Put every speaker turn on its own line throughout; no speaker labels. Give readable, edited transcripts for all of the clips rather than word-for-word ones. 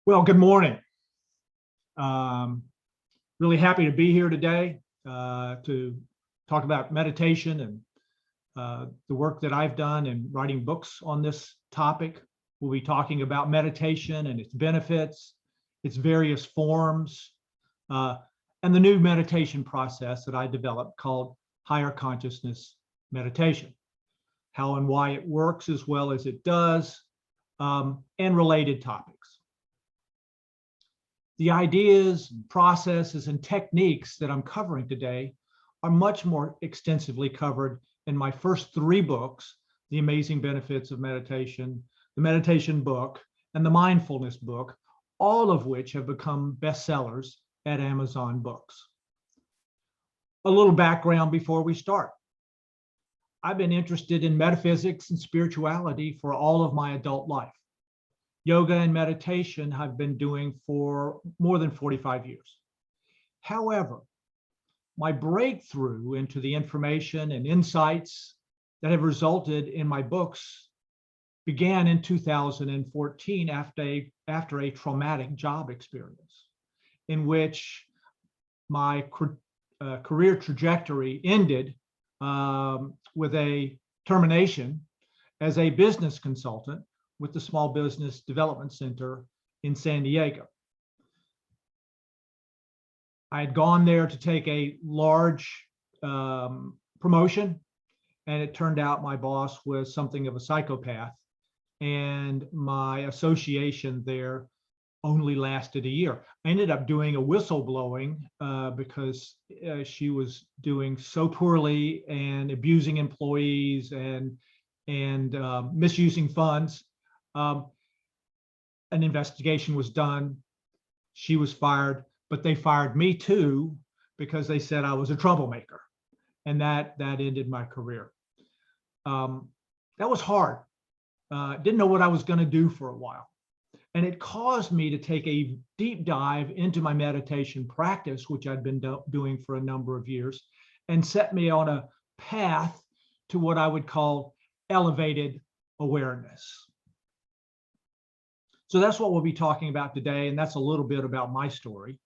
Well, good morning. Um, really happy to be here today to talk about meditation and the work that I've done in writing books on this topic. We'll be talking about meditation and its benefits, its various forms, uh, and the new meditation process that I developed called higher consciousness meditation, how and why it works as well as it does, and related topics. The ideas, processes, and techniques that I'm covering today are much more extensively covered in my first three books, The Amazing Benefits of Meditation, the Meditation book, and the Mindfulness book, all of which have become bestsellers at Amazon Books. A little background before we start. I've been interested in metaphysics and spirituality for all of my adult life. Yoga and meditation I've been doing for more than 45 years. However, my breakthrough into the information and insights that have resulted in my books began in 2014 after a traumatic job experience in which my career trajectory ended with a termination as a business consultant with the Small Business Development Center in San Diego. I had gone there to take a large promotion, and it turned out my boss was something of a psychopath, and my association there only lasted a year. I ended up doing a whistleblowing because she was doing so poorly and abusing employees and misusing funds. An investigation was done. She was fired, but they fired me too because they said I was a troublemaker, and that ended my career. That was hard. Didn't know what I was going to do for a while, and it caused me to take a deep dive into my meditation practice, which I'd been doing for a number of years, and set me on a path to what I would call elevated awareness. So that's what we'll be talking about today, and that's a little bit about my story.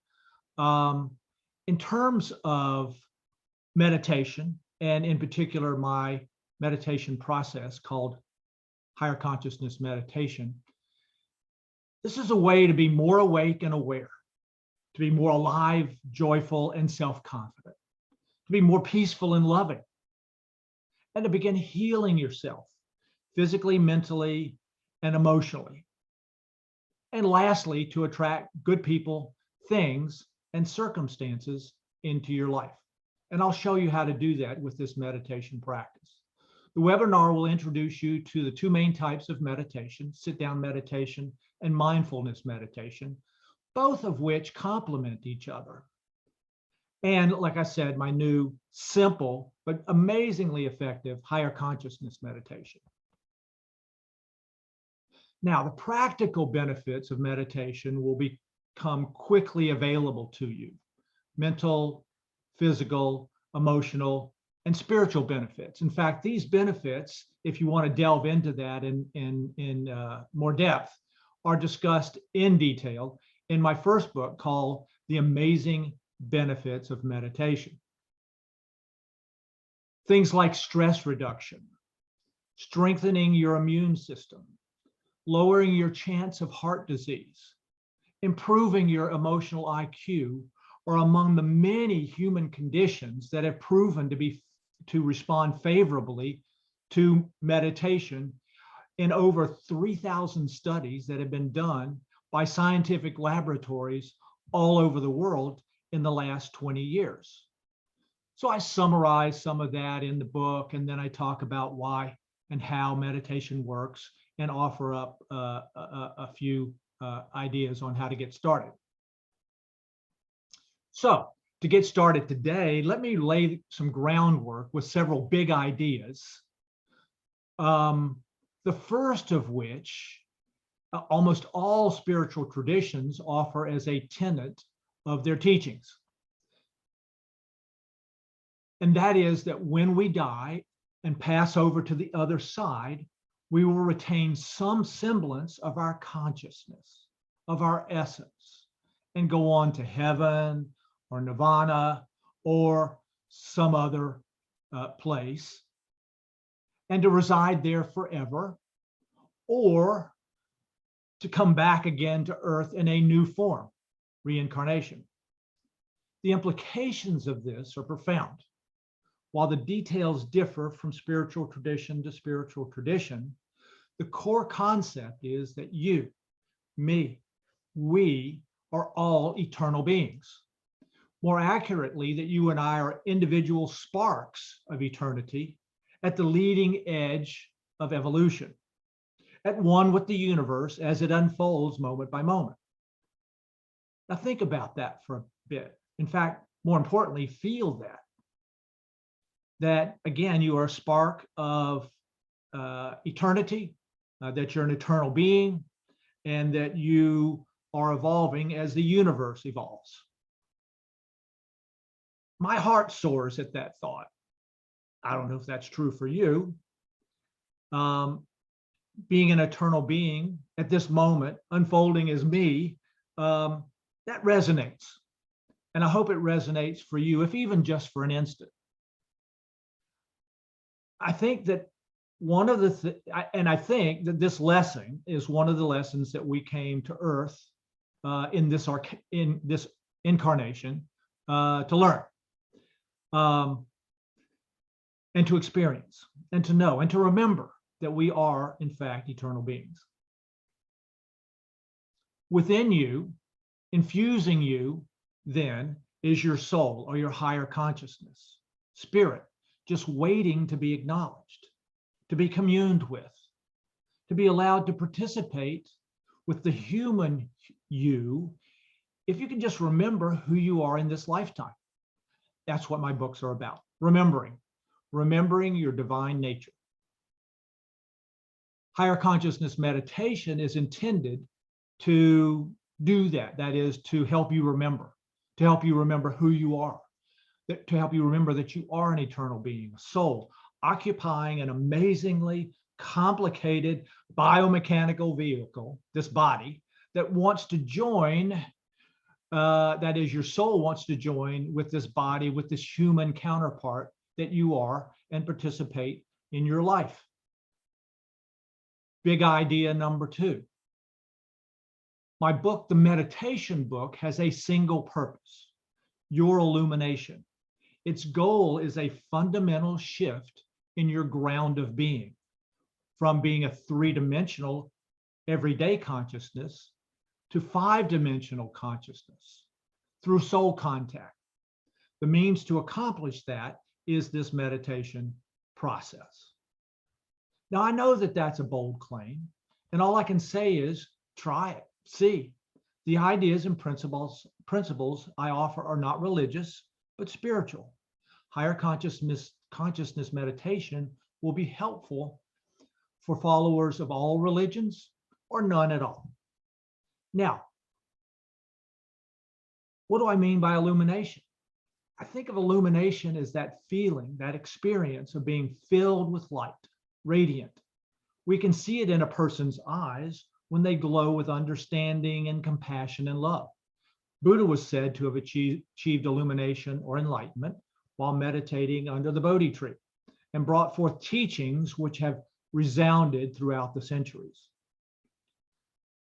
In terms of meditation, and in particular my meditation process called higher consciousness meditation, this is a way to be more awake and aware, to be more alive, joyful, and self-confident, to be more peaceful and loving, and to begin healing yourself physically, mentally, and emotionally. And lastly, to attract good people, things, and circumstances into your life. And I'll show you how to do that with this meditation practice. The webinar will introduce you to the two main types of meditation, sit-down meditation and mindfulness meditation, both of which complement each other. And like I said, my new simple but amazingly effective higher consciousness meditation. Now, the practical benefits of meditation will become quickly available to you. Mental, physical, emotional, and spiritual benefits. In fact, these benefits, if you want to delve into that in more depth, are discussed in detail in my first book called The Amazing Benefits of Meditation. Things like stress reduction, strengthening your immune system, lowering your chance of heart disease, improving your emotional IQ are among the many human conditions that have proven to respond favorably to meditation in over 3,000 studies that have been done by scientific laboratories all over the world in the last 20 years. So I summarize some of that in the book, and then I talk about why and how meditation works and offer up a few ideas on how to get started. So to get started today, let me lay some groundwork with several big ideas. The first of which almost all spiritual traditions offer as a tenet of their teachings. And that is that when we die and pass over to the other side, we will retain some semblance of our consciousness. of our essence and go on to heaven or nirvana or some other place, and to reside there forever, or to come back again to earth in a new form, reincarnation. The implications of this are profound. While the details differ from spiritual tradition to spiritual tradition, the core concept is that you, me, we are all eternal beings. More accurately, that you and I are individual sparks of eternity at the leading edge of evolution, at one with the universe as it unfolds moment by moment. Now think about that for a bit. In fact, more importantly, feel that again, you are a spark of eternity, that you're an eternal being, and that you are evolving as the universe evolves. My heart soars at that thought. I don't know if that's true for you. Being an eternal being at this moment, unfolding as me, that resonates. And I hope it resonates for you, if even just for an instant. I think that I think that this lesson is one of the lessons that we came to Earth in this incarnation to learn, and to experience, and to know, and to remember that we are, in fact, eternal beings. Within you, infusing you, then, is your soul or your higher consciousness, spirit, just waiting to be acknowledged, to be communed with, to be allowed to participate with the human you, if you can just remember who you are in this lifetime. That's what my books are about, remembering your divine nature. Higher consciousness meditation is intended to do that. That is, to help you remember who you are, to help you remember that you are an eternal being, a soul, occupying an amazingly complicated biomechanical vehicle, this body, that wants to join, that is, your soul wants to join with this body, with this human counterpart that you are, and participate in your life. Big idea number 2. My book, the meditation book, has a single purpose: your illumination. Its goal is a fundamental shift in your ground of being, from being a 3-dimensional everyday consciousness to 5-dimensional consciousness through soul contact. The means to accomplish that is this meditation process. Now, I know that that's a bold claim, and all I can say is try it, see. The ideas and principles I offer are not religious, but spiritual. Higher consciousness meditation will be helpful for followers of all religions or none at all. Now, what do I mean by illumination? I think of illumination as that feeling, that experience of being filled with light, radiant. We can see it in a person's eyes when they glow with understanding and compassion and love. Buddha was said to have achieved illumination or enlightenment while meditating under the Bodhi tree, and brought forth teachings which have resounded throughout the centuries.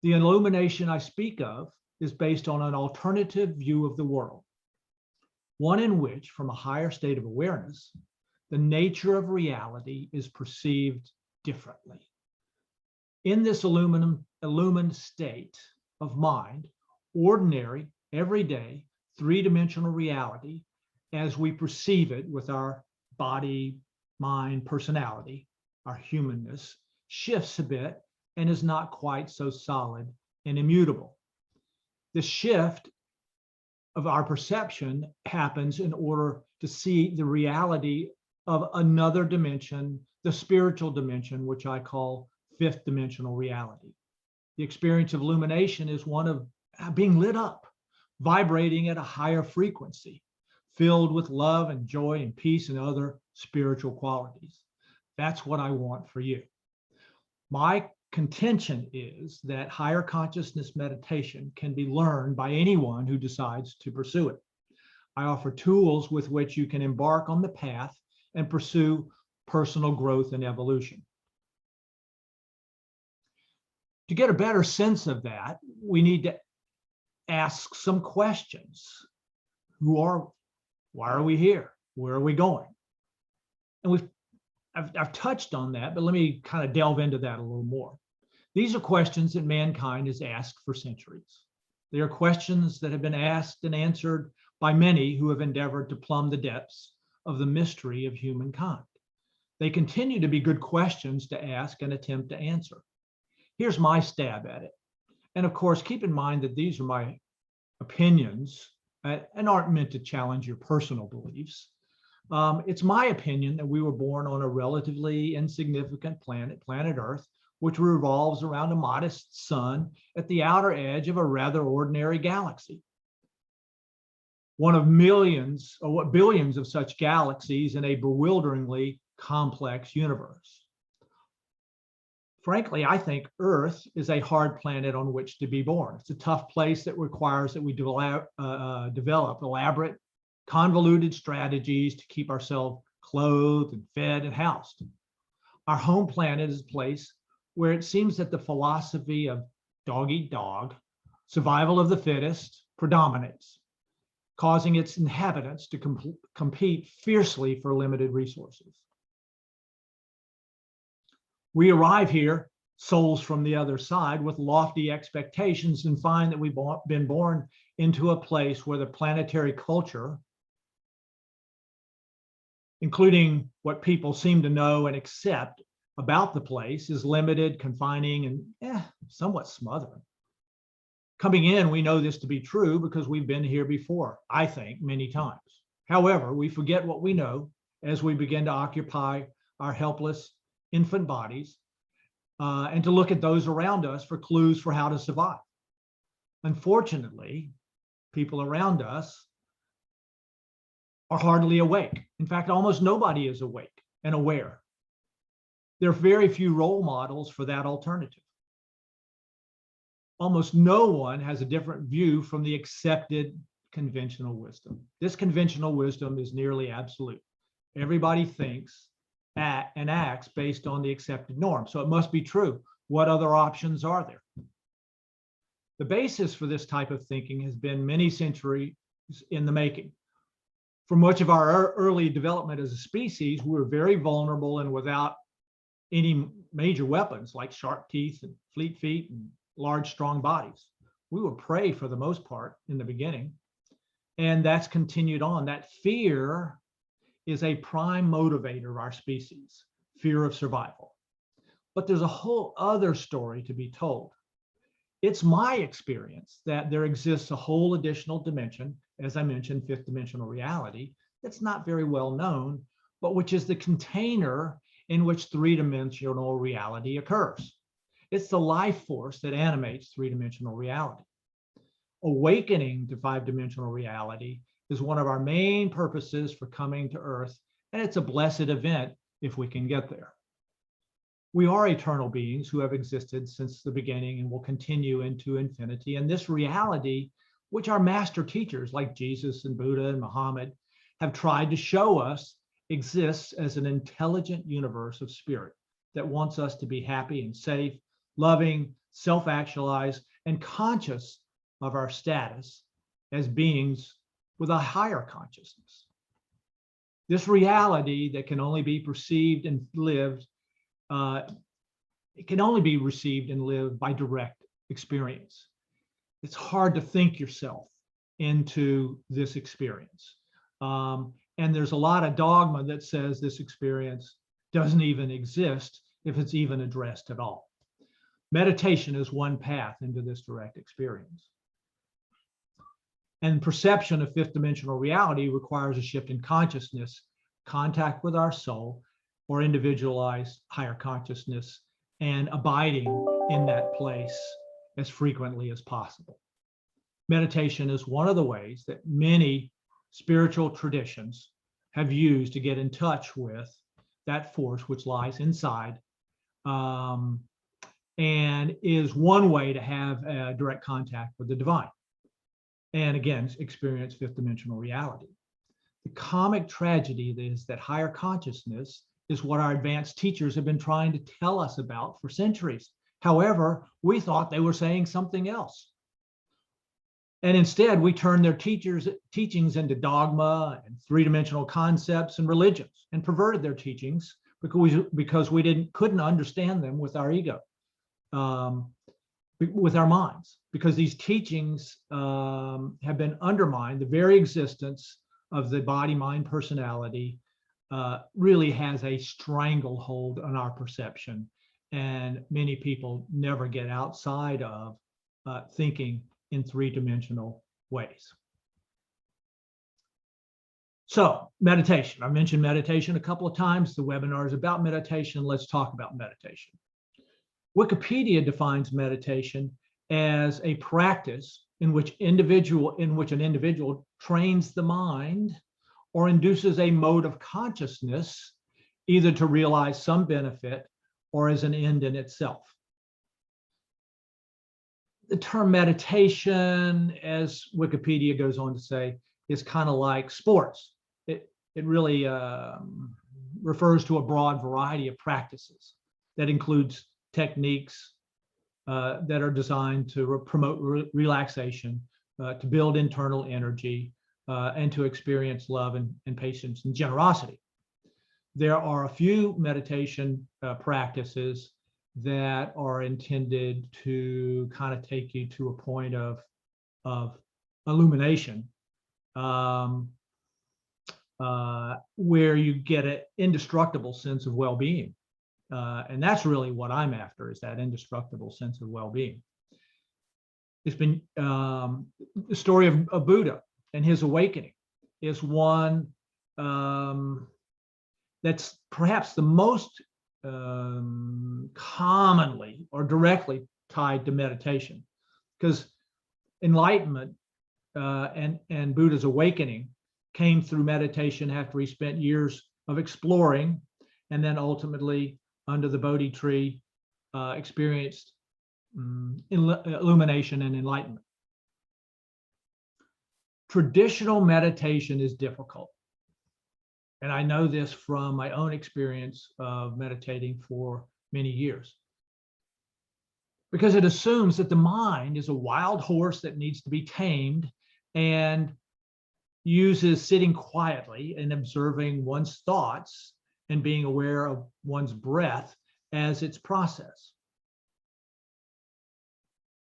The illumination I speak of is based on an alternative view of the world, one in which, from a higher state of awareness, the nature of reality is perceived differently. In this illumined state of mind, ordinary, everyday, 3-dimensional reality, as we perceive it with our body, mind, personality, our humanness, shifts a bit and is not quite so solid and immutable. The shift of our perception happens in order to see the reality of another dimension, the spiritual dimension, which I call 5th-dimensional reality. The experience of illumination is one of being lit up, vibrating at a higher frequency, filled with love and joy and peace and other spiritual qualities. That's what I want for you. My contention is that higher consciousness meditation can be learned by anyone who decides to pursue it. I offer tools with which you can embark on the path and pursue personal growth and evolution. To get a better sense of that, we need to ask some questions. Why are we here? Where are we going? And I've touched on that, but let me kind of delve into that a little more. These are questions that mankind has asked for centuries. They are questions that have been asked and answered by many who have endeavored to plumb the depths of the mystery of humankind. They continue to be good questions to ask and attempt to answer. Here's my stab at it. And of course, keep in mind that these are my opinions and aren't meant to challenge your personal beliefs. It's my opinion that we were born on a relatively insignificant planet, planet Earth, which revolves around a modest sun at the outer edge of a rather ordinary galaxy. One of millions or what billions of such galaxies in a bewilderingly complex universe. Frankly, I think Earth is a hard planet on which to be born. It's a tough place that requires that we develop elaborate, convoluted strategies to keep ourselves clothed and fed and housed. Our home planet is a place where it seems that the philosophy of dog eat dog, survival of the fittest, predominates, causing its inhabitants to compete fiercely for limited resources. We arrive here, souls from the other side, with lofty expectations and find that we've been born into a place where the planetary culture, including what people seem to know and accept about the place, is limited, confining, and somewhat smothering. Coming in, we know this to be true because we've been here before, I think, many times. However, we forget what we know as we begin to occupy our helpless infant bodies and to look at those around us for clues for how to survive. Unfortunately, people around us are hardly awake. In fact, almost nobody is awake and aware. There are very few role models for that alternative. Almost no one has a different view from the accepted conventional wisdom. This conventional wisdom is nearly absolute. Everybody thinks and acts based on the accepted norm, so it must be true. What other options are there? The basis for this type of thinking has been many centuries in the making. For much of our early development as a species, we were very vulnerable and without any major weapons like sharp teeth and fleet feet and large, strong bodies. We were prey for the most part in the beginning, and that's continued on. That fear is a prime motivator of our species, fear of survival. But there's a whole other story to be told. It's my experience that there exists a whole additional dimension, as I mentioned, fifth dimensional reality, that's not very well known, but which is the container in which three-dimensional reality occurs. It's the life force that animates three-dimensional reality. Awakening to five-dimensional reality is one of our main purposes for coming to Earth, and it's a blessed event if we can get there. We are eternal beings who have existed since the beginning and will continue into infinity, and this reality, which our master teachers like Jesus and Buddha and Muhammad have tried to show us, exists as an intelligent universe of spirit that wants us to be happy and safe, loving, self-actualized, and conscious of our status as beings with a higher consciousness. This reality that can only be perceived and lived, it can only be received and lived by direct experience. It's hard to think yourself into this experience. And there's a lot of dogma that says this experience doesn't even exist if it's even addressed at all. Meditation is one path into this direct experience. And perception of fifth dimensional reality requires a shift in consciousness, contact with our soul, or individualized higher consciousness, and abiding in that place as frequently as possible. Meditation is one of the ways that many spiritual traditions have used to get in touch with that force which lies inside and is one way to have direct contact with the divine. And again, experience fifth dimensional reality. The comic tragedy is that higher consciousness is what our advanced teachers have been trying to tell us about for centuries. However, we thought they were saying something else. And instead, we turned their teachings into dogma and three-dimensional concepts and religions, and perverted their teachings because we couldn't understand them with our ego, with our minds, because these teachings have been undermined. The very existence of the body, mind, personality really has a stranglehold on our perception. And many people never get outside of thinking in three-dimensional ways. So meditation, I mentioned meditation a couple of times. The webinar is about meditation. Let's talk about meditation. Wikipedia defines meditation as a practice in which an individual trains the mind or induces a mode of consciousness, either to realize some benefit or as an end in itself. The term meditation, as Wikipedia goes on to say, is kind of like sports. It really refers to a broad variety of practices that includes techniques that are designed to promote relaxation, to build internal energy, and to experience love and patience and generosity. There are a few meditation practices that are intended to kind of take you to a point of illumination, where you get an indestructible sense of well-being. And that's really what I'm after, is that indestructible sense of well-being. It's been the story of Buddha and his awakening is one that's perhaps the most commonly or directly tied to meditation, because enlightenment and Buddha's awakening came through meditation after he spent years of exploring, and then ultimately under the Bodhi tree experienced illumination and enlightenment. Traditional meditation is difficult. And I know this from my own experience of meditating for many years, because it assumes that the mind is a wild horse that needs to be tamed, and uses sitting quietly and observing one's thoughts and being aware of one's breath as its process.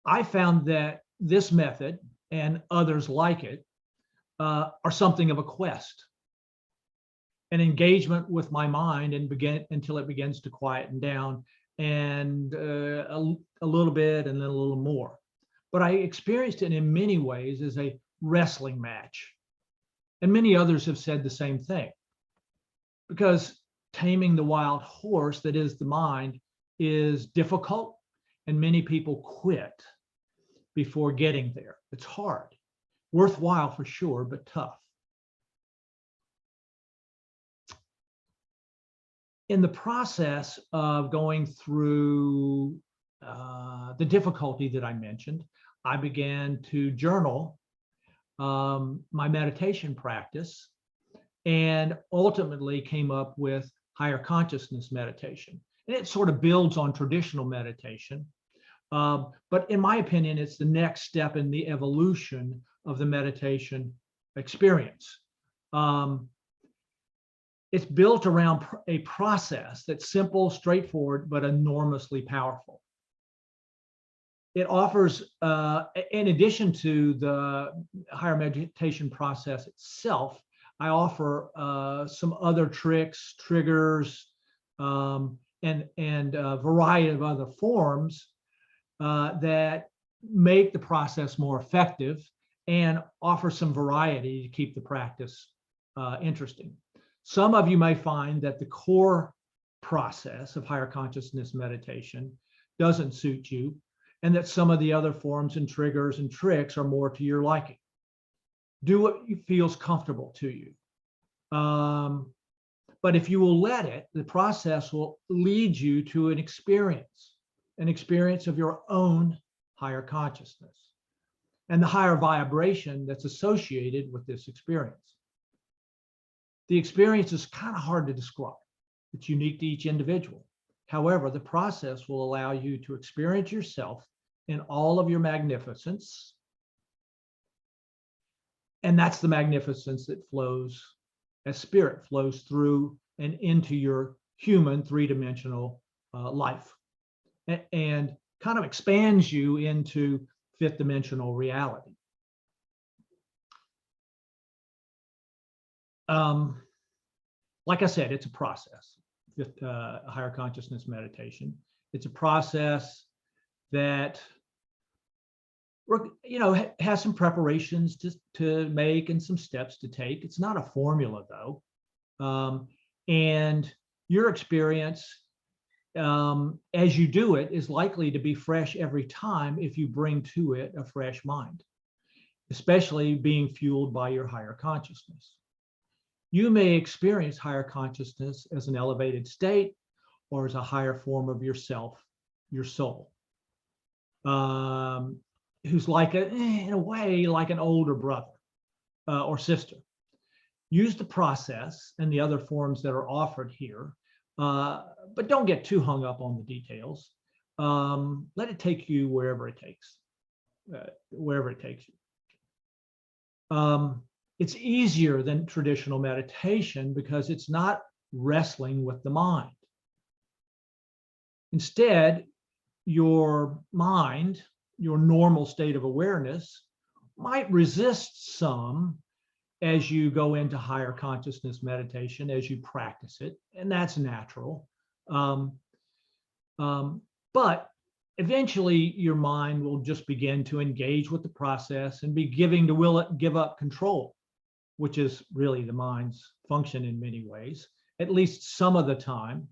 I found that this method and others like it are something of a quest, an engagement with my mind until it begins to quieten down, and a little bit and then a little more. But I experienced it in many ways as a wrestling match. And many others have said the same thing, because taming the wild horse that is the mind is difficult, and many people quit before getting there. It's hard, worthwhile for sure, but tough. In the process of going through the difficulty that I mentioned, I began to journal my meditation practice, and ultimately came up with higher consciousness meditation. And it sort of builds on traditional meditation. But in my opinion, it's the next step in the evolution of the meditation experience. It's built around a process that's simple, straightforward, but enormously powerful. It offers, in addition to the higher meditation process itself, I offer some other tricks, triggers, and a variety of other forms that make the process more effective and offer some variety to keep the practice interesting. Some of you may find that the core process of higher consciousness meditation doesn't suit you, and that some of the other forms and triggers and tricks are more to your liking. Do what feels comfortable to you. But if you will let it, the process will lead you to an experience. an experience of your own higher consciousness and the higher vibration that's associated with this experience. The experience is kind of hard to describe. It's unique to each individual. However, the process will allow you to experience yourself in all of your magnificence. And that's the magnificence that flows as spirit flows through and into your human three-dimensional life and kind of expands you into fifth dimensional reality. Like I said, it's a process, higher consciousness meditation. It's a process that has some preparations to make and some steps to take. It's not a formula though. And your experience as you do it is likely to be fresh every time if you bring to it a fresh mind, especially being fueled by your higher consciousness. You may experience higher consciousness as an elevated state or as a higher form of yourself, your soul, who's like in a way, like an older brother or sister. Use the process and the other forms that are offered here, but don't get too hung up on the details. Let it take you wherever it takes you. It's easier than traditional meditation because it's not wrestling with the mind. Instead, your mind, your normal state of awareness, might resist some as you go into higher consciousness meditation, as you practice it, and that's natural. But eventually your mind will just begin to engage with the process and be give up control, which is really the mind's function in many ways, at least some of the time.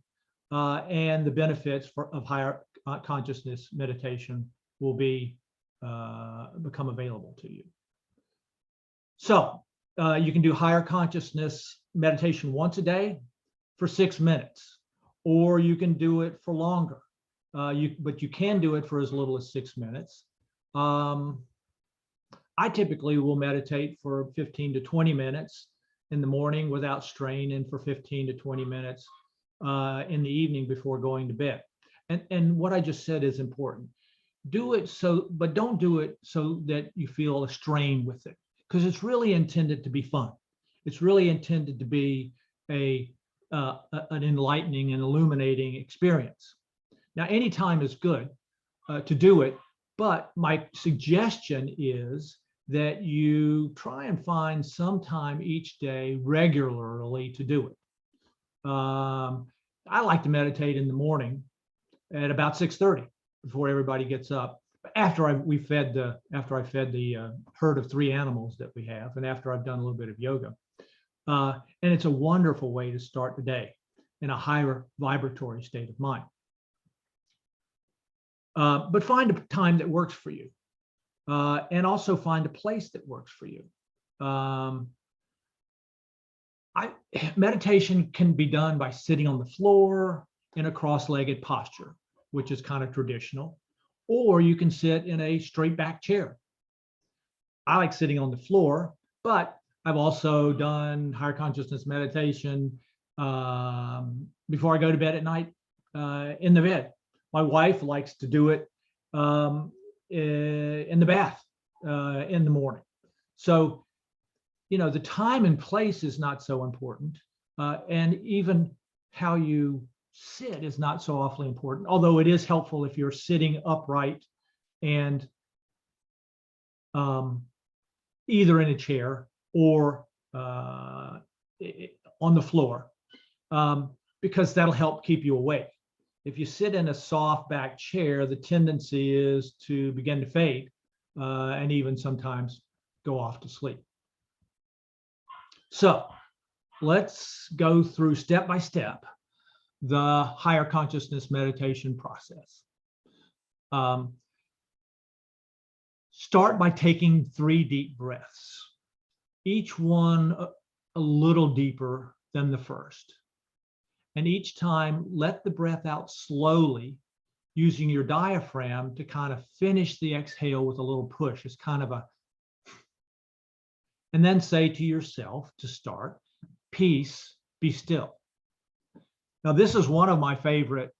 And the benefits of higher consciousness meditation will become available to you. So you can do higher consciousness meditation once a day for 6 minutes, or you can do it for longer. But you can do it for as little as 6 minutes. I typically will meditate for 15 to 20 minutes in the morning without strain, and for 15 to 20 minutes in the evening before going to bed. And what I just said is important. Do it but don't do it so that you feel a strain with it, because it's really intended to be fun. It's really intended to be an enlightening and illuminating experience. Now, any time is good to do it, but my suggestion is that you try and find some time each day regularly to do it. I like to meditate in the morning at about 6:30 before everybody gets up. After I fed the herd of 3 animals that we have, and after I've done a little bit of yoga, and it's a wonderful way to start the day in a higher vibratory state of mind. But find a time that works for you, and also find a place that works for you. Meditation can be done by sitting on the floor in a cross-legged posture, which is kind of traditional, or you can sit in a straight back chair. I like sitting on the floor, but I've also done higher consciousness meditation before I go to bed at night in the bed. My wife likes to do it in the bath in the morning. So, the time and place is not so important. And even how you sit is not so awfully important, although it is helpful if you're sitting upright and either in a chair or on the floor, because that'll help keep you awake. If you sit in a soft back chair, the tendency is to begin to fade and even sometimes go off to sleep. So let's go through step by step the higher consciousness meditation process. Start by taking 3 deep breaths, each one a little deeper than the first. And each time, let the breath out slowly using your diaphragm to kind of finish the exhale with a little push. It's kind of a, and then say to yourself to start, peace, be still. Now, this is one of my favorite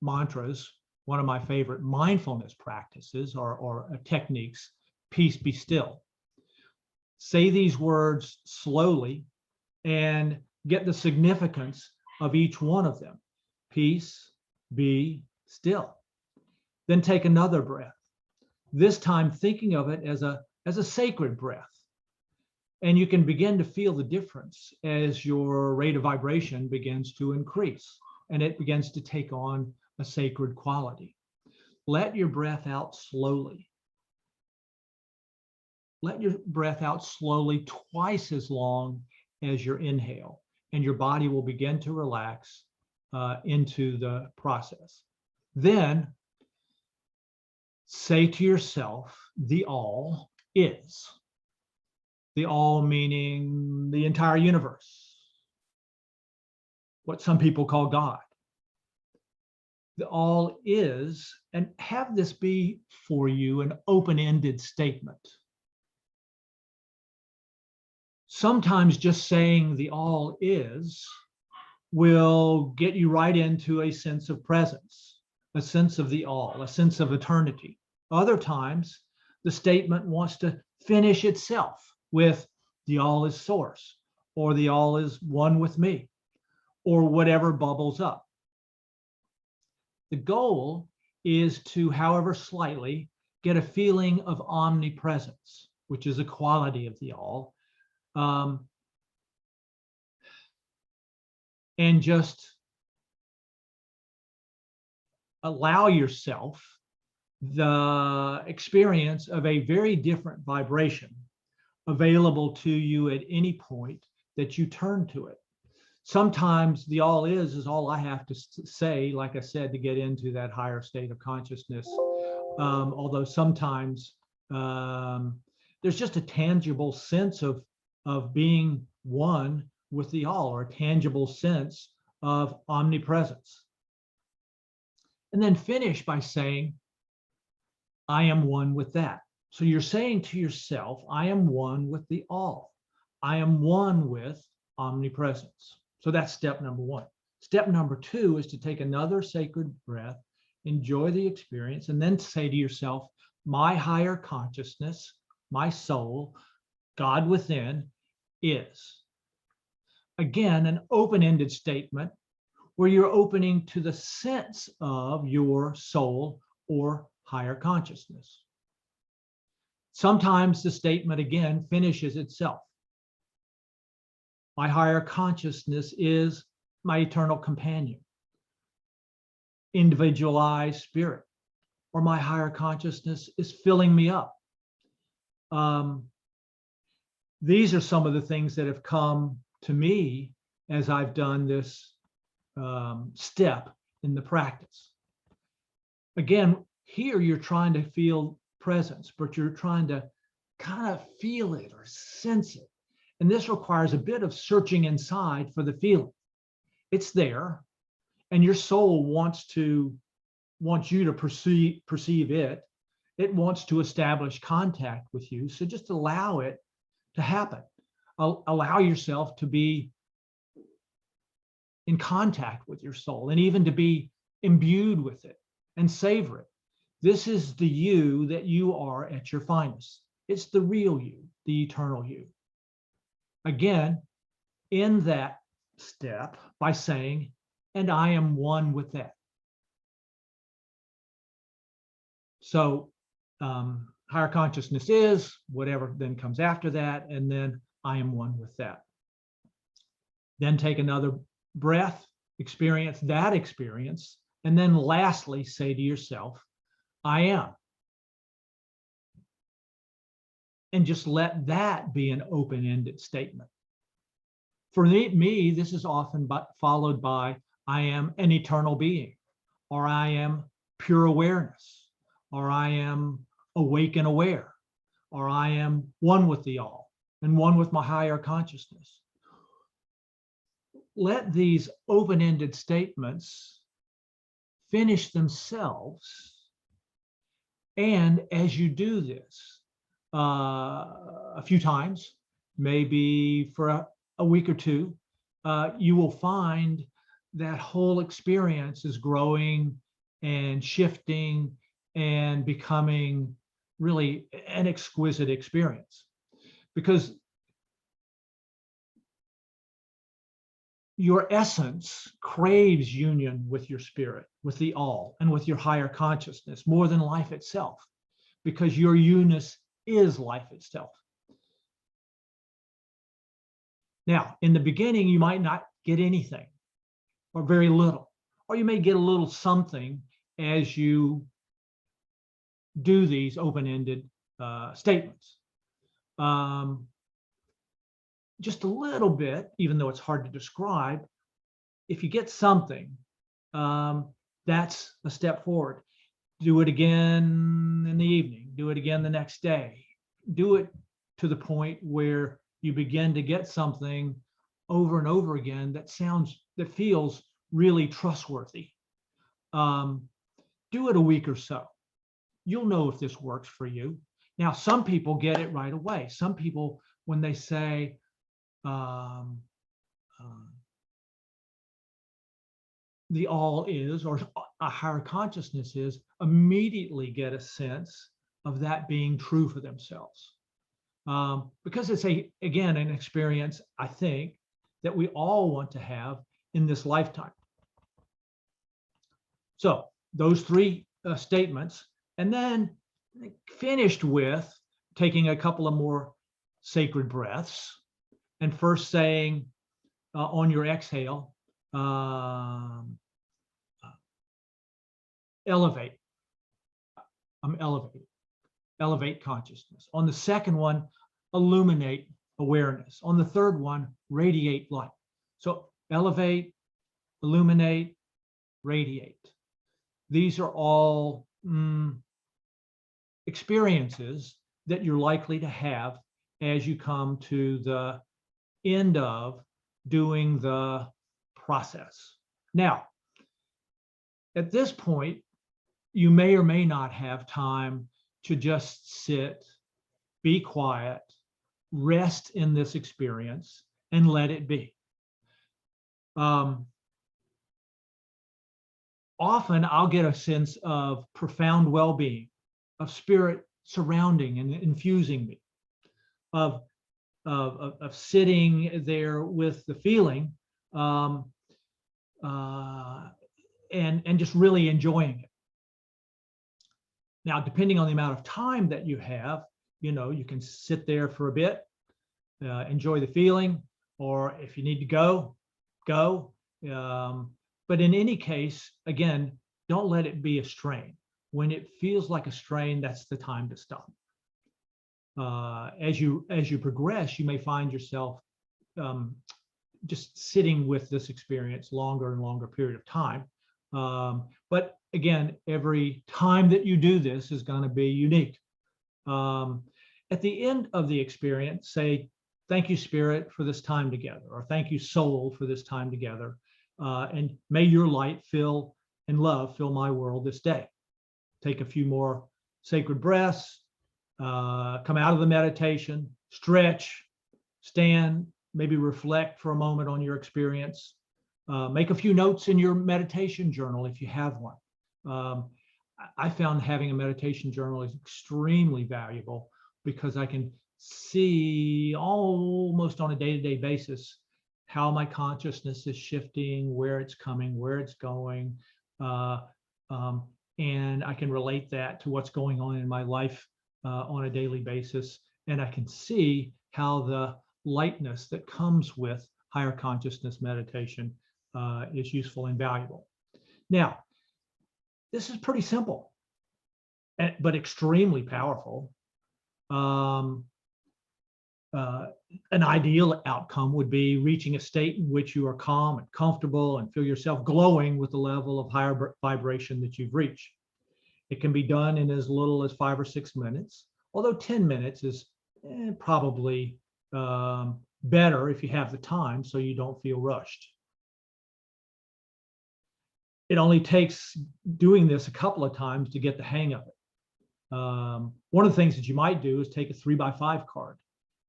mantras, one of my favorite mindfulness practices or techniques, peace, be still. Say these words slowly and get the significance of each one of them. Peace, be still. Then take another breath, this time thinking of it as a sacred breath. And you can begin to feel the difference as your rate of vibration begins to increase and it begins to take on a sacred quality. Let your breath out slowly. Let your breath out slowly, twice as long as your inhale, and your body will begin to relax into the process. Then say to yourself, the all is. The all meaning the entire universe, what some people call God. The all is, and have this be for you an open-ended statement. Sometimes just saying the all is will get you right into a sense of presence, a sense of the all, a sense of eternity. Other times, the statement wants to finish itself with the all is source, or the all is one with me, or whatever bubbles up. The goal is to, however slightly, get a feeling of omnipresence, which is a quality of the all, and just allow yourself the experience of a very different vibration available to you at any point that you turn to it. Sometimes the all is all I have to say, like I said, to get into that higher state of consciousness. Although sometimes there's just a tangible sense of being one with the all, or a tangible sense of omnipresence. And then finish by saying, I am one with that. So you're saying to yourself, I am one with the all. I am one with omnipresence. So that's step number one. Step number two is to take another sacred breath, enjoy the experience, and then say to yourself, my higher consciousness, my soul, God within is. Again, an open-ended statement where you're opening to the sense of your soul or higher consciousness. Sometimes the statement again finishes itself. My higher consciousness is my eternal companion, individualized spirit, or my higher consciousness is filling me up. These are some of the things that have come to me as I've done this step in the practice. Again, here you're trying to feel presence, but you're trying to kind of feel it or sense it. And this requires a bit of searching inside for the feeling. It's there, and your soul wants you to perceive it. It wants to establish contact with you. So just allow it to happen. Allow yourself to be in contact with your soul and even to be imbued with it and savor it. This is the you that you are at your finest. It's the real you, the eternal you. Again, in that step by saying, and I am one with that. So higher consciousness is, whatever then comes after that, and then I am one with that. Then take another breath, experience that experience, and then lastly say to yourself, I am. And just let that be an open-ended statement. For me, this is often followed by, I am an eternal being, or I am pure awareness, or I am awake and aware, or I am one with the all and one with my higher consciousness. Let these open-ended statements finish themselves. And as you do this a few times, maybe for a week or two, you will find that whole experience is growing and shifting and becoming really an exquisite experience. Because your essence craves union with your spirit, with the all, and with your higher consciousness more than life itself, because your you-ness is life itself. Now, in the beginning, you might not get anything or very little, or you may get a little something as you do these open-ended statements. Just a little bit, even though it's hard to describe, if you get something, that's a step forward. Do it again in the evening, do it again the next day. Do it to the point where you begin to get something over and over again that feels really trustworthy. Do it a week or so. You'll know if this works for you. Now, some people get it right away. Some people, when they say, the all is, or a higher consciousness is, immediately get a sense of that being true for themselves. Because it's again, an experience, I think, that we all want to have in this lifetime. So those three statements, and then finished with taking a couple of more sacred breaths, and first saying on your exhale, elevate. I'm elevated. Elevate consciousness. On the second one, illuminate awareness. On the third one, radiate light. So elevate, illuminate, radiate. These are all experiences that you're likely to have as you come to the end of doing the process. Now, at this point, you may or may not have time to just sit, be quiet, rest in this experience, and let it be. Often I'll get a sense of profound well-being, of spirit surrounding and infusing me, of sitting there with the feeling and just really enjoying it. Now, depending on the amount of time that you have, you can sit there for a bit, enjoy the feeling, or if you need to go. But in any case, again, don't let it be a strain. When it feels like a strain, that's the time to stop. As you progress, you may find yourself just sitting with this experience longer and longer period of time. But again, every time that you do this is going to be unique. At the end of the experience, say, thank you, Spirit, for this time together, or thank you, Soul, for this time together. And may your light and love fill my world this day. Take a few more sacred breaths, come out of the meditation, stretch, stand, maybe reflect for a moment on your experience. Make a few notes in your meditation journal if you have one. I found having a meditation journal is extremely valuable because I can see almost on a day-to-day basis how my consciousness is shifting, where it's coming, where it's going. And I can relate that to what's going on in my life on a daily basis. And I can see how the lightness that comes with higher consciousness meditation is useful and valuable. Now, this is pretty simple, but extremely powerful. An ideal outcome would be reaching a state in which you are calm and comfortable and feel yourself glowing with the level of higher vibration that you've reached. It can be done in as little as 5 or 6 minutes, although 10 minutes is probably better if you have the time so you don't feel rushed. It only takes doing this a couple of times to get the hang of it. One of the things that you might do is take a 3x5 card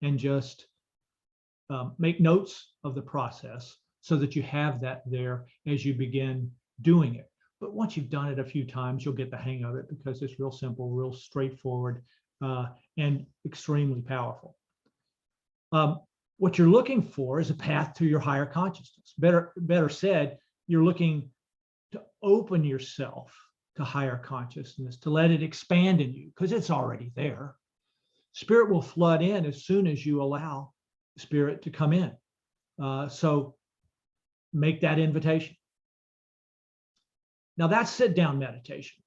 and just make notes of the process so that you have that there as you begin doing it. But once you've done it a few times, you'll get the hang of it because it's real simple, real straightforward, and extremely powerful. What you're looking for is a path to your higher consciousness. Better said, you're looking to open yourself to higher consciousness, to let it expand in you, because it's already there. Spirit will flood in as soon as you allow Spirit to come in. So make that invitation. Now that's sit-down meditation.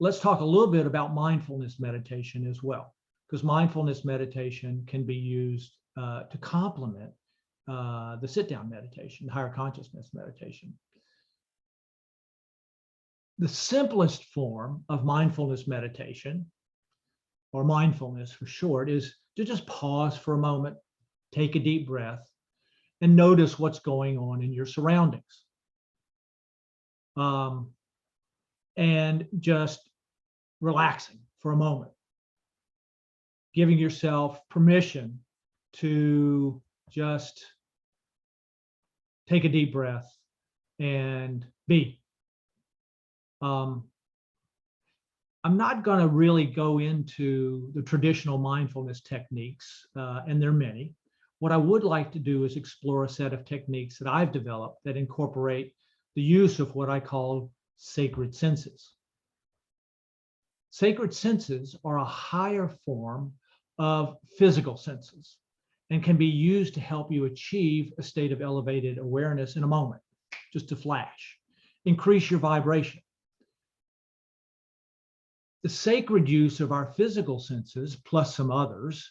Let's talk a little bit about mindfulness meditation as well, because mindfulness meditation can be used to complement the sit-down meditation, higher consciousness meditation. The simplest form of mindfulness meditation, or mindfulness for short, is to just pause for a moment, take a deep breath, and notice what's going on in your surroundings. And just relaxing for a moment, giving yourself permission to just take a deep breath and be. I'm not going to really go into the traditional mindfulness techniques, and there are many. What I would like to do is explore a set of techniques that I've developed that incorporate the use of what I call sacred senses. Sacred senses are a higher form of physical senses and can be used to help you achieve a state of elevated awareness in a moment, just a flash. Increase your vibration. The sacred use of our physical senses, plus some others,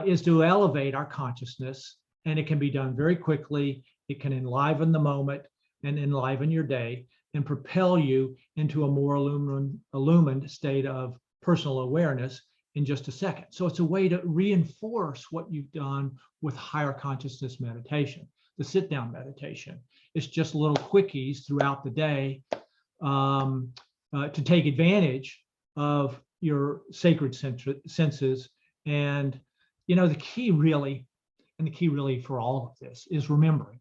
is to elevate our consciousness, and it can be done very quickly. It can enliven the moment and enliven your day and propel you into a more illumined state of personal awareness in just a second. So it's a way to reinforce what you've done with higher consciousness meditation. The sit-down meditation, it's just little quickies throughout the day to take advantage of your sacred senses. And the key really for all of this is remembering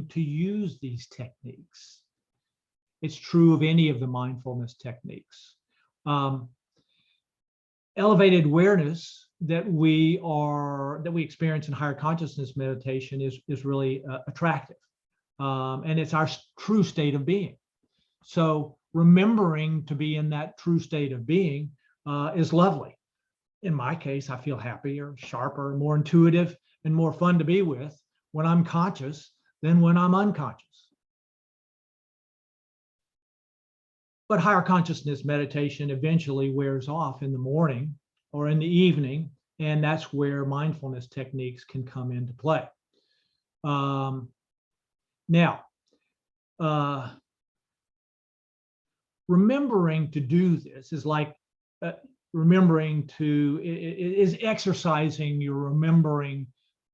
to use these techniques. It's true of any of the mindfulness techniques. Elevated awareness that we experience in higher consciousness meditation is really attractive, and it's our true state of being. So remembering to be in that true state of being is lovely. In my case, I feel happier, sharper, more intuitive, and more fun to be with when I'm conscious than when I'm unconscious. But higher consciousness meditation eventually wears off in the morning or in the evening, and that's where mindfulness techniques can come into play. Remembering to do this is like is exercising your remembering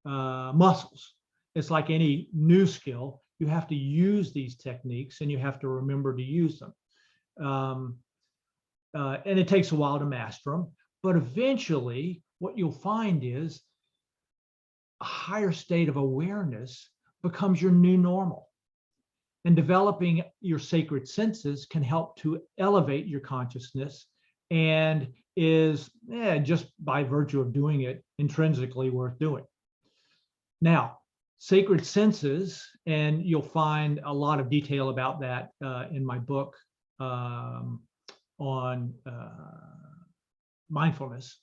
muscles. It's like any new skill. You have to use these techniques and you have to remember to use them. And it takes a while to master them, but eventually what you'll find is a higher state of awareness becomes your new normal. And developing your sacred senses can help to elevate your consciousness, and is just by virtue of doing it intrinsically worth doing. Now, sacred senses, and you'll find a lot of detail about that in my book on mindfulness.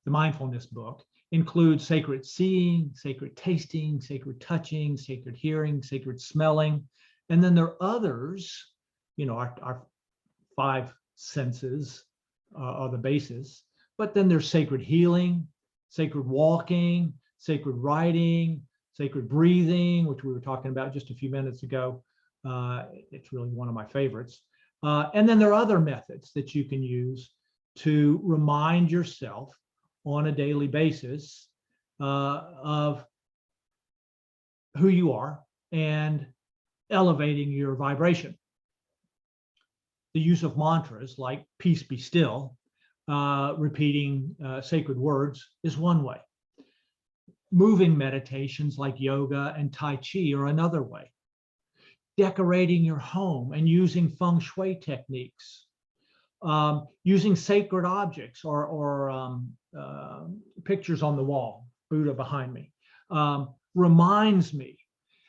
The mindfulness book includes sacred seeing, sacred tasting, sacred touching, sacred hearing, sacred smelling. And then there are others, our five senses are the basis, but then there's sacred healing, sacred walking, sacred writing, sacred breathing, which we were talking about just a few minutes ago. It's really one of my favorites. And then there are other methods that you can use to remind yourself on a daily basis of who you are and elevating your vibration. The use of mantras like peace be still, repeating sacred words is one way. Moving meditations like yoga and Tai Chi are another way. Decorating your home and using feng shui techniques, using sacred objects or pictures on the wall, Buddha behind me, reminds me,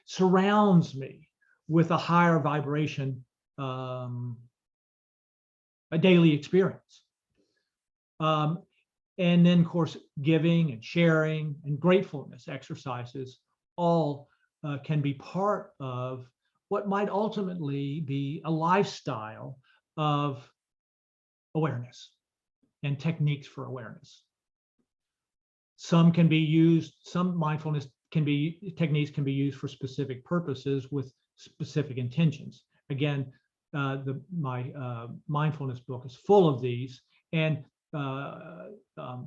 surrounds me with a higher vibration, a daily experience. And then, of course, giving and sharing and gratefulness exercises all can be part of what might ultimately be a lifestyle of awareness and techniques for awareness. Some can be used, some mindfulness techniques can be used for specific purposes with specific intentions. Again, my mindfulness book is full of these, and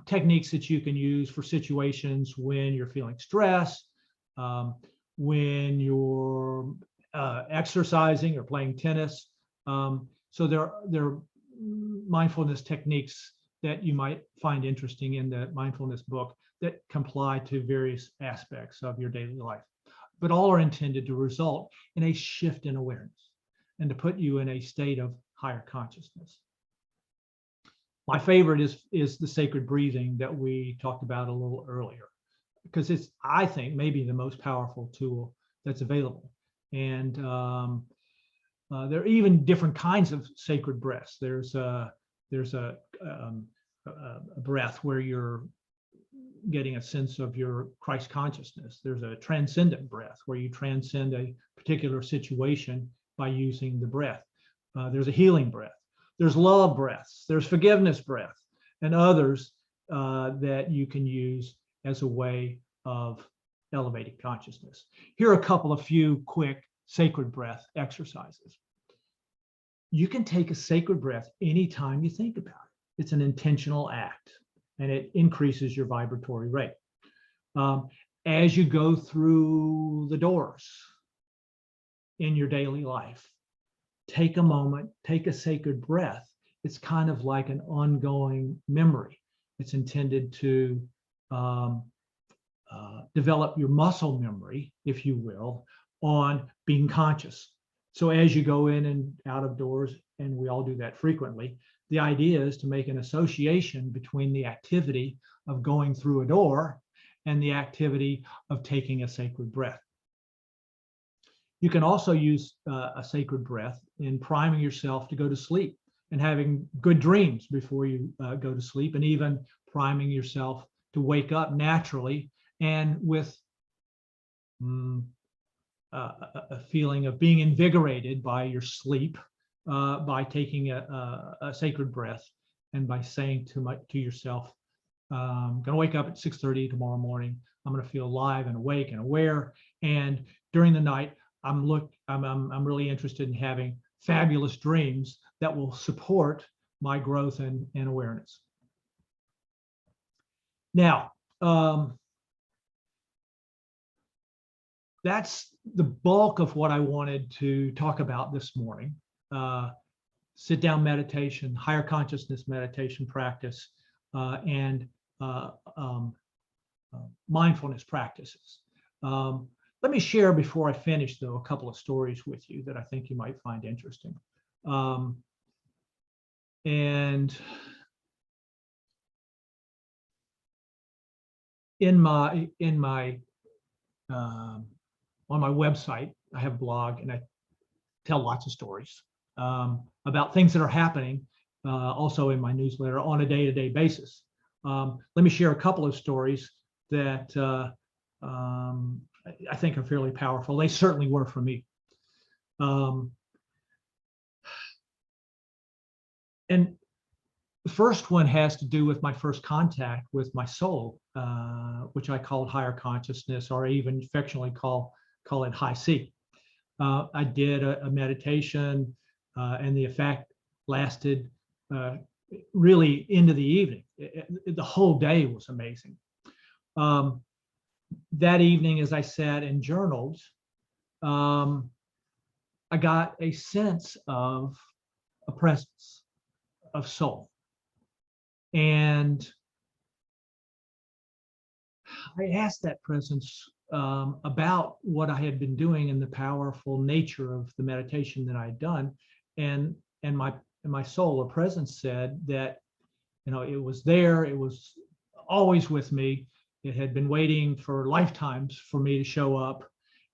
techniques that you can use for situations when you're feeling stress, when you're exercising or playing tennis. So there are mindfulness techniques that you might find interesting in the mindfulness book that comply to various aspects of your daily life, but all are intended to result in a shift in awareness and to put you in a state of higher consciousness. My favorite is the sacred breathing that we talked about a little earlier, because it's, I think, maybe the most powerful tool that's available. And there are even different kinds of sacred breaths. There's a breath where you're getting a sense of your Christ consciousness. There's a transcendent breath where you transcend a particular situation by using the breath. There's a healing breath. There's love breaths. There's forgiveness breath, and others that you can use as a way of elevating consciousness. Here are a few quick sacred breath exercises. You can take a sacred breath anytime you think about it. It's an intentional act, and it increases your vibratory rate. As you go through the doors in your daily life, take a moment, take a sacred breath. It's kind of like an ongoing memory. It's intended to develop your muscle memory, if you will, on being conscious. So as you go in and out of doors, and we all do that frequently, the idea is to make an association between the activity of going through a door and the activity of taking a sacred breath. You can also use a sacred breath in priming yourself to go to sleep and having good dreams before you go to sleep, and even priming yourself to wake up naturally and with a feeling of being invigorated by your sleep, by taking a sacred breath and by saying to yourself, I'm going to wake up at 6:30 tomorrow morning. I'm going to feel alive and awake and aware. And during the night, I'm really interested in having fabulous dreams that will support my growth and awareness. Now, that's the bulk of what I wanted to talk about this morning. Sit down meditation, higher consciousness meditation practice, and mindfulness practices. Let me share before I finish, though, a couple of stories with you that I think you might find interesting. And on my website, I have a blog, and I tell lots of stories about things that are happening, also in my newsletter on a day-to-day basis. Let me share a couple of stories that I think are fairly powerful. They certainly were for me. And the first one has to do with my first contact with my soul, which I called higher consciousness, or even affectionately call it high C. I did a meditation, and the effect lasted really into the evening. The whole day was amazing. That evening, as I sat and journaled, I got a sense of a presence of soul. And I asked that presence about what I had been doing and the powerful nature of the meditation that I had done. And my soul or presence said that, it was there, it was always with me. It had been waiting for lifetimes for me to show up,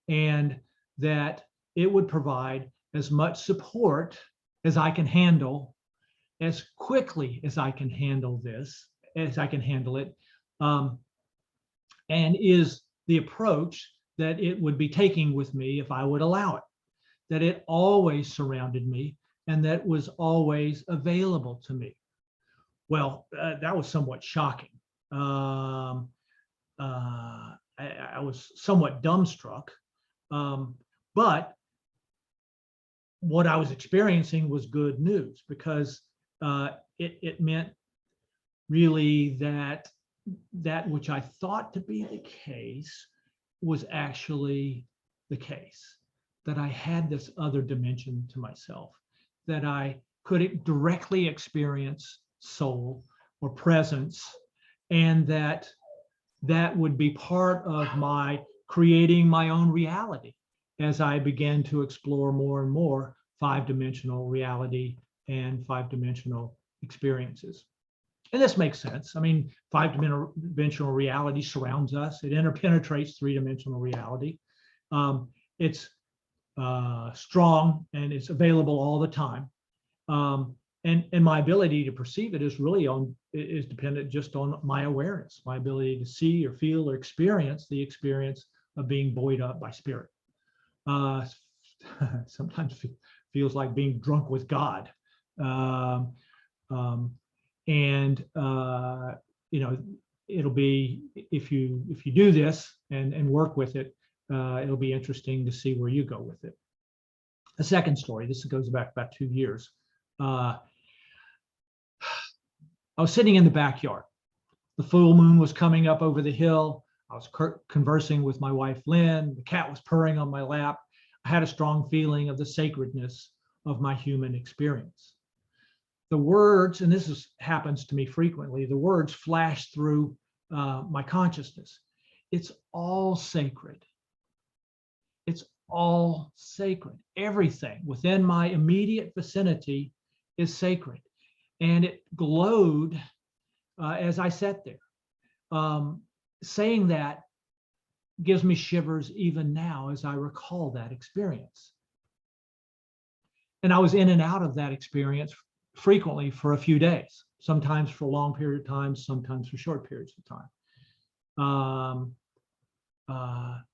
and that it would provide as much support as I can handle, as quickly as I can handle this, as I can handle it, and is the approach that it would be taking with me if I would allow it, that it always surrounded me and that was always available to me. Well, that was somewhat shocking. I was somewhat dumbstruck, but what I was experiencing was good news, because it meant really that which I thought to be the case was actually the case, that I had this other dimension to myself, that I could directly experience soul or presence, and that would be part of my creating my own reality as I began to explore more and more five-dimensional reality and five-dimensional experiences. And this makes sense. I mean, five-dimensional reality surrounds us. It interpenetrates three-dimensional reality. It's strong and it's available all the time. And my ability to perceive it is dependent just on my awareness, my ability to see or feel or experience the experience of being buoyed up by spirit. Sometimes feels like being drunk with God. And it'll be, if you do this and work with it, it'll be interesting to see where you go with it. A second story, this goes back about 2 years. I was sitting in the backyard. The full moon was coming up over the hill. I was conversing with my wife, Lynn. The cat was purring on my lap. I had a strong feeling of the sacredness of my human experience. The words, and this happens to me frequently, the words flash through my consciousness. It's all sacred. It's all sacred. Everything within my immediate vicinity is sacred. And it glowed as I sat there. Saying that gives me shivers even now as I recall that experience. And I was in and out of that experience frequently for a few days, sometimes for a long period of time, sometimes for short periods of time.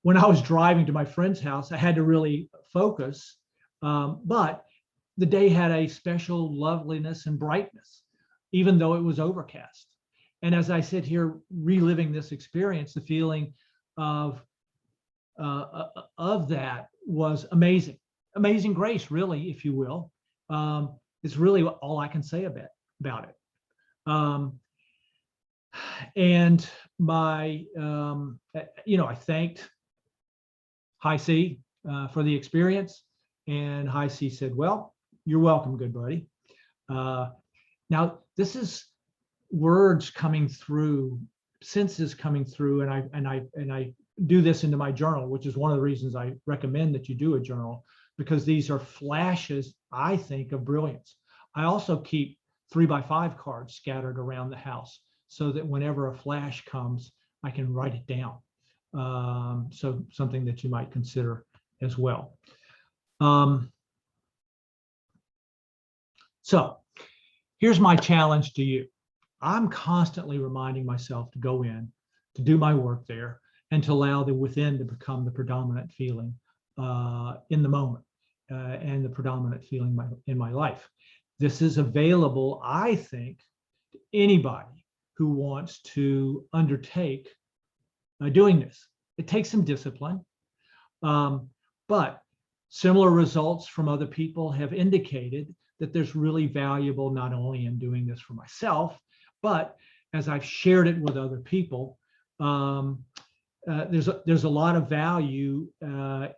When I was driving to my friend's house, I had to really focus, but the day had a special loveliness and brightness, even though it was overcast. And as I sit here reliving this experience, the feeling of that was amazing. Amazing grace, really, if you will. It's really all I can say about it. And I thanked High C for the experience, and High C said, "Well, you're welcome, good buddy." Now, this is words coming through, senses coming through, and I do this into my journal, which is one of the reasons I recommend that you do a journal, because these are flashes, I think, of brilliance. I also keep 3x5 cards scattered around the house so that whenever a flash comes, I can write it down. So something that you might consider as well. So here's my challenge to you. I'm constantly reminding myself to go in, to do my work there, and to allow the within to become the predominant feeling in the moment and the predominant feeling in my life. This is available, I think, to anybody who wants to undertake doing this. It takes some discipline, but similar results from other people have indicated that there's really valuable not only in doing this for myself, but as I've shared it with other people, there's a lot of value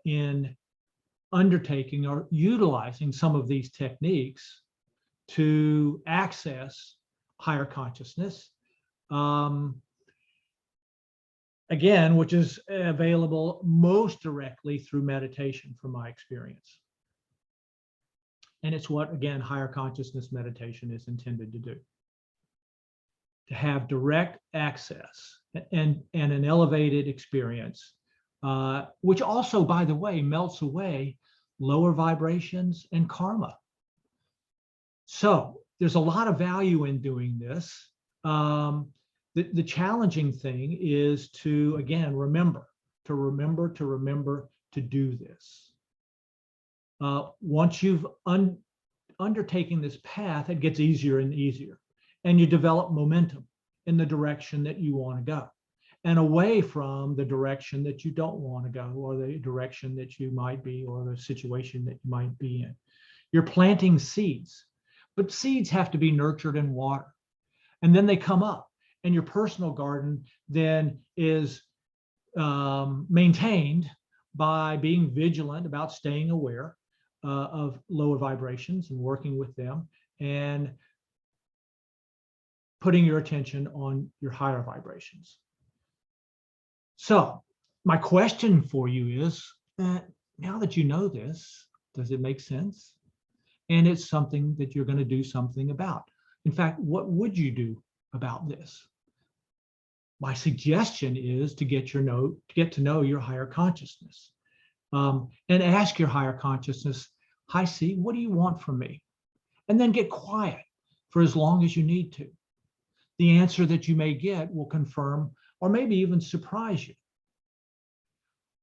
in undertaking or utilizing some of these techniques to access higher consciousness. Again, which is available most directly through meditation from my experience. And it's what, again, higher consciousness meditation is intended to do. To have direct access and an elevated experience, which also, by the way, melts away lower vibrations and karma. So there's a lot of value in doing this. The challenging thing is to, again, remember to do this. Once you've undertaken this path, it gets easier and easier, and you develop momentum in the direction that you want to go, and away from the direction that you don't want to go, or the direction that you might be, or the situation that you might be in. You're planting seeds, but seeds have to be nurtured and watered, and then they come up. And your personal garden then is maintained by being vigilant about staying aware of lower vibrations and working with them, and putting your attention on your higher vibrations. So my question for you is, now that you know this, does it make sense? And it's something that you're going to do something about. In fact, what would you do about this? My suggestion is to get to know your higher consciousness, and ask your higher consciousness, "Hi, C, what do you want from me?" And then get quiet for as long as you need to. The answer that you may get will confirm or maybe even surprise you.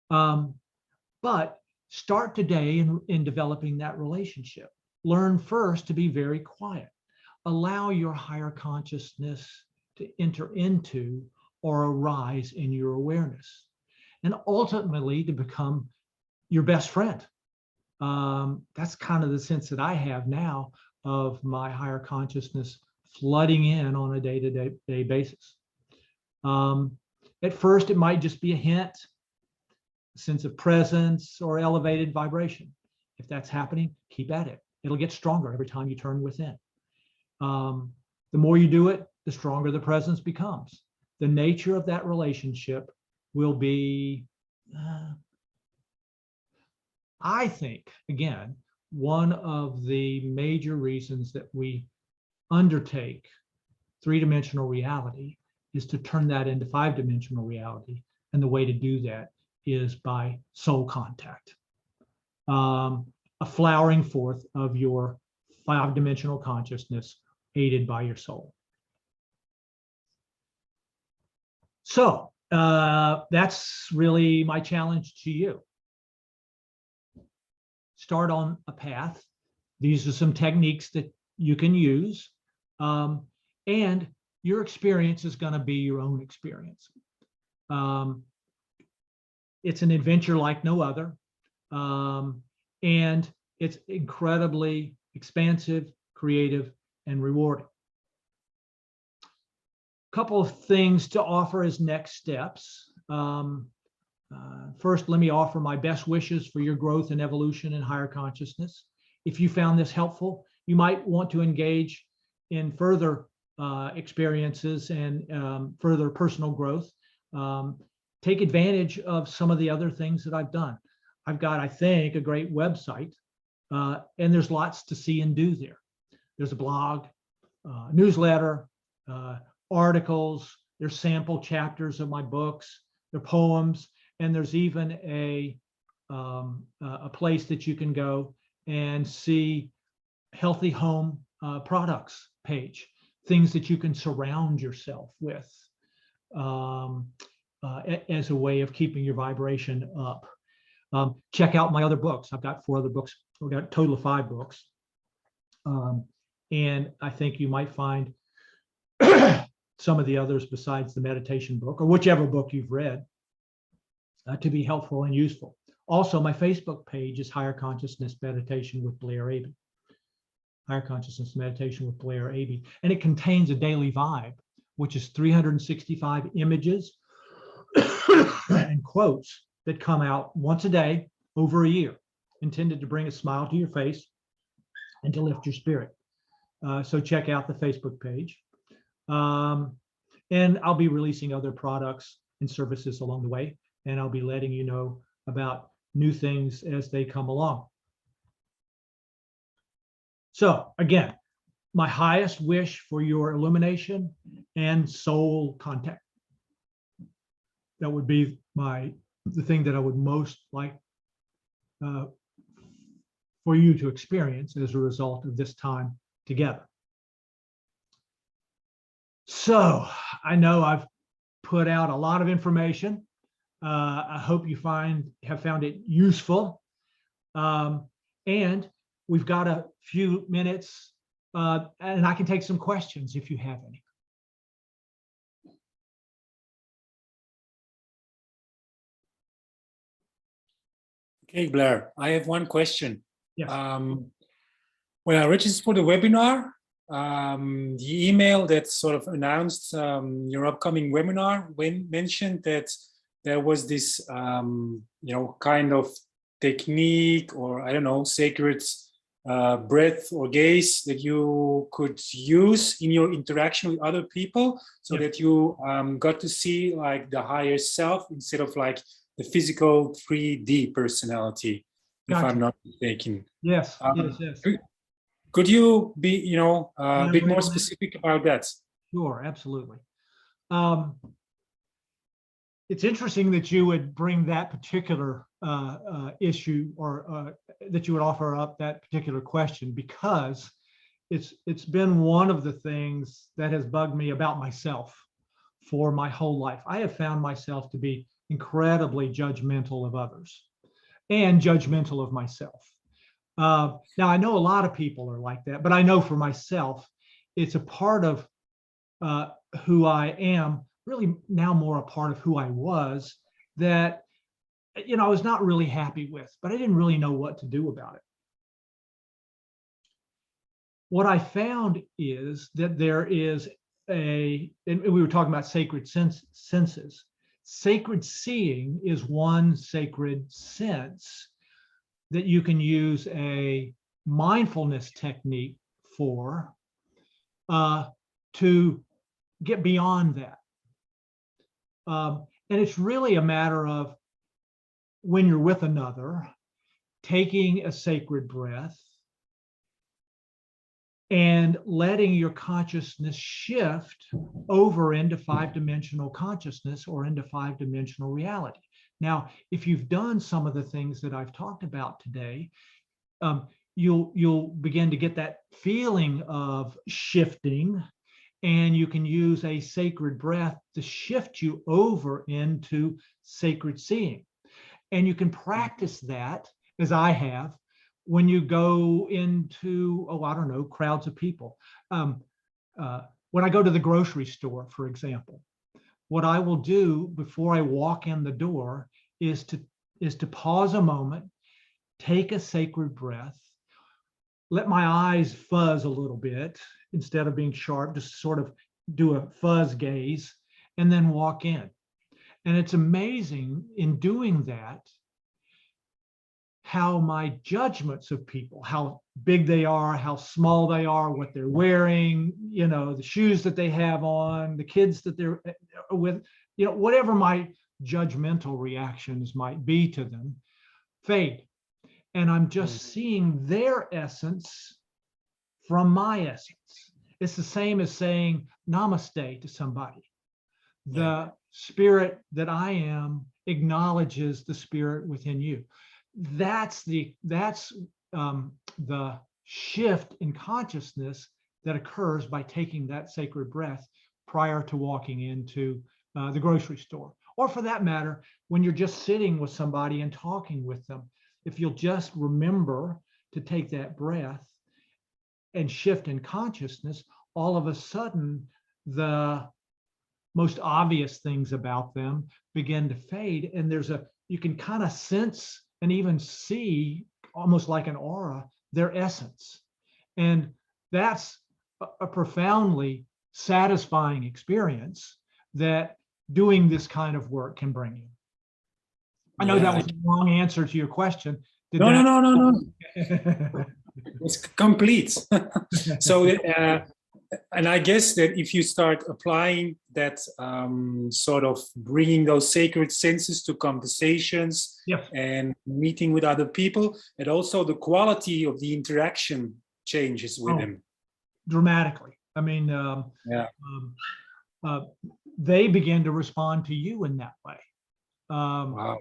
But start today in developing that relationship. Learn first to be very quiet. Allow your higher consciousness to enter into or arise in your awareness, and ultimately to become your best friend. That's kind of the sense that I have now of my higher consciousness flooding in on a day-to-day basis. At first, it might just be a hint, a sense of presence or elevated vibration. If that's happening, keep at it. It'll get stronger every time you turn within. The more you do it, the stronger the presence becomes. The nature of that relationship will be, I think, again, one of the major reasons that we undertake three-dimensional reality is to turn that into five-dimensional reality. And the way to do that is by soul contact, a flowering forth of your five-dimensional consciousness aided by your soul. So that's really my challenge to you. Start on a path. These are some techniques that you can use, and your experience is going to be your own experience. It's an adventure like no other, and it's incredibly expansive, creative, and rewarding. Couple of things to offer as next steps. First, let me offer my best wishes for your growth and evolution in higher consciousness. If you found this helpful, you might want to engage in further experiences and further personal growth. Take advantage of some of the other things that I've done. I've got, I think, a great website, and there's lots to see and do there. There's a blog, newsletter, articles, there's sample chapters of my books, there are poems, and there's even a place that you can go and see healthy home products page, things that you can surround yourself with as a way of keeping your vibration up. Check out my other books. I've got 4 other books. We've got a total of 5 books. And I think you might find some of the others besides the meditation book, or whichever book you've read, to be helpful and useful. Also, my Facebook page is Higher Consciousness Meditation with Blair Abey. Higher Consciousness Meditation with Blair Abey. And it contains a daily vibe, which is 365 images and quotes that come out once a day over a year. intended to bring a smile to your face and to lift your spirit. So check out the Facebook page. And I'll be releasing other products and services along the way, and I'll be letting you know about new things as they come along. So again, my highest wish for your illumination and soul contact. That would be the thing that I would most like for you to experience as a result of this time together. So I know I've put out a lot of information. I hope you have found it useful. And we've got a few minutes, and I can take some questions if you have any.
Okay, Blair, I have one question.
Yes.
When I registered for the webinar, the email that sort of announced your upcoming webinar mentioned that there was this, kind of technique, or I don't know, sacred breath or gaze that you could use in your interaction with other people, so that you got to see like the higher self instead of like the physical 3D personality, if I'm not mistaken.
Yes, yes.
Could you be, a bit more specific about that?
Sure, absolutely. It's interesting that you would bring that particular issue, or that you would offer up that particular question, because it's been one of the things that has bugged me about myself for my whole life. I have found myself to be incredibly judgmental of others and judgmental of myself. Now, I know a lot of people are like that, but I know for myself, it's a part of who I am, really now more a part of who I was, that, I was not really happy with, but I didn't really know what to do about it. What I found is that there is and we were talking about sacred senses. Sacred seeing is one sacred sense that you can use a mindfulness technique for, to get beyond that. And it's really a matter of, when you're with another, taking a sacred breath and letting your consciousness shift over into 5-dimensional consciousness, or into 5-dimensional reality. Now, if you've done some of the things that I've talked about today, you'll begin to get that feeling of shifting, and you can use a sacred breath to shift you over into sacred seeing. And you can practice that, as I have, when you go into, I don't know, crowds of people. When I go to the grocery store, for example, what I will do before I walk in the door is to pause a moment, take a sacred breath, let my eyes fuzz a little bit instead of being sharp, just sort of do a fuzz gaze, and then walk in. And it's amazing in doing that, how my judgments of people, how big they are, how small they are, what they're wearing, the shoes that they have on, the kids that they're with, whatever my judgmental reactions might be to them, fade. And I'm just seeing their essence from my essence. It's the same as saying namaste to somebody. The spirit that I am acknowledges the spirit within you. That's the shift in consciousness that occurs by taking that sacred breath prior to walking into the grocery store, or for that matter, when you're just sitting with somebody and talking with them. If you'll just remember to take that breath and shift in consciousness, all of a sudden the most obvious things about them begin to fade, and you can kind of sense and even see, almost like an aura, their essence. And that's a profoundly satisfying experience that doing this kind of work can bring you. I know that was a long answer to your question. Did
No, no,
that?
no, no, no. It's complete. So, and I guess that if you start applying that sort of bringing those sacred senses to conversations
Yes.
and meeting with other people, and also the quality of the interaction changes with
Oh.
them.
Dramatically. I mean,
Yeah.
they begin to respond to you in that way.
Wow.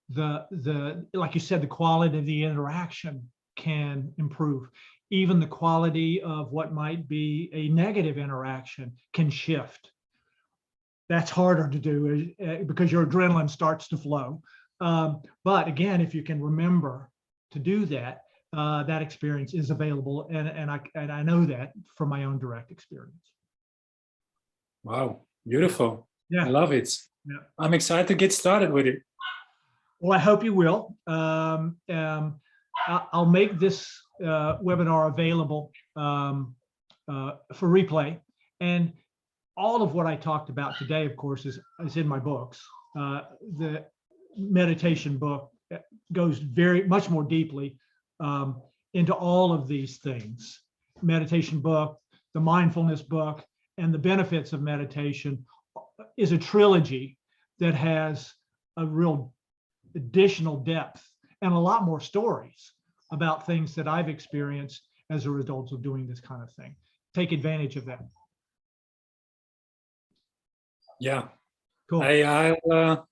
The like you said, the quality of the interaction can improve. Even the quality of what might be a negative interaction can shift. That's harder to do because your adrenaline starts to flow. But again, if you can remember to do that, that experience is available, and I know that from my own direct experience.
Wow, beautiful.
Yeah.
I love it.
Yeah.
I'm excited to get started with it.
Well, I hope you will. I'll make this webinar available for replay, and all of what I talked about today, of course, is in my books. The meditation book goes very much more deeply into all of these things. Meditation book, the mindfulness book, and the benefits of meditation is a trilogy that has a real additional depth and a lot more stories about things that I've experienced as a result of doing this kind of thing. Take advantage of that.
Yeah.
Cool.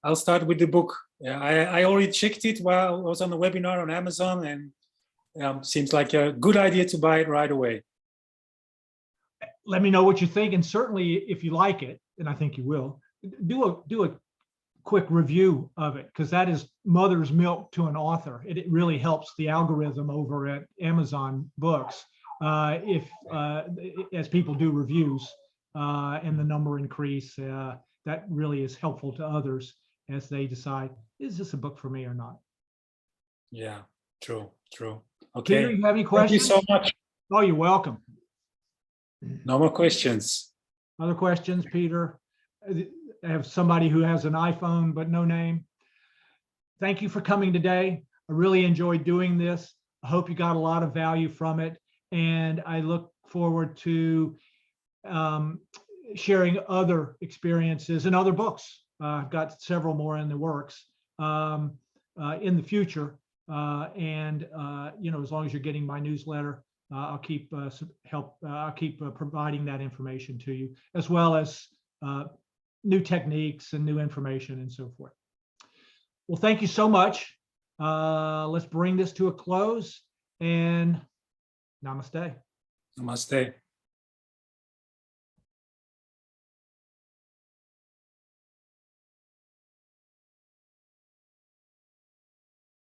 I'll start with the book. Yeah, I already checked it while I was on the webinar on Amazon, and seems like a good idea to buy it right away.
Let me know what you think, and certainly if you like it, and I think you will, do a quick review of it, because that is mother's milk to an author. It really helps the algorithm over at Amazon Books as people do reviews and the number increase. That really is helpful to others as they decide, is this a book for me or not?
Yeah, true. Okay.
Peter, you have any questions?
Thank you so much.
Oh, you're welcome.
No more questions.
Other questions, Peter? I have somebody who has an iPhone but no name. Thank you for coming today. I really enjoyed doing this. I hope you got a lot of value from it, and I look forward to sharing other experiences and other books. I've got several more in the works in the future, and as long as you're getting my newsletter, I'll keep providing that information to you, as well as new techniques and new information and so forth. Well, thank you so much. Let's bring this to a close, and namaste.
Namaste.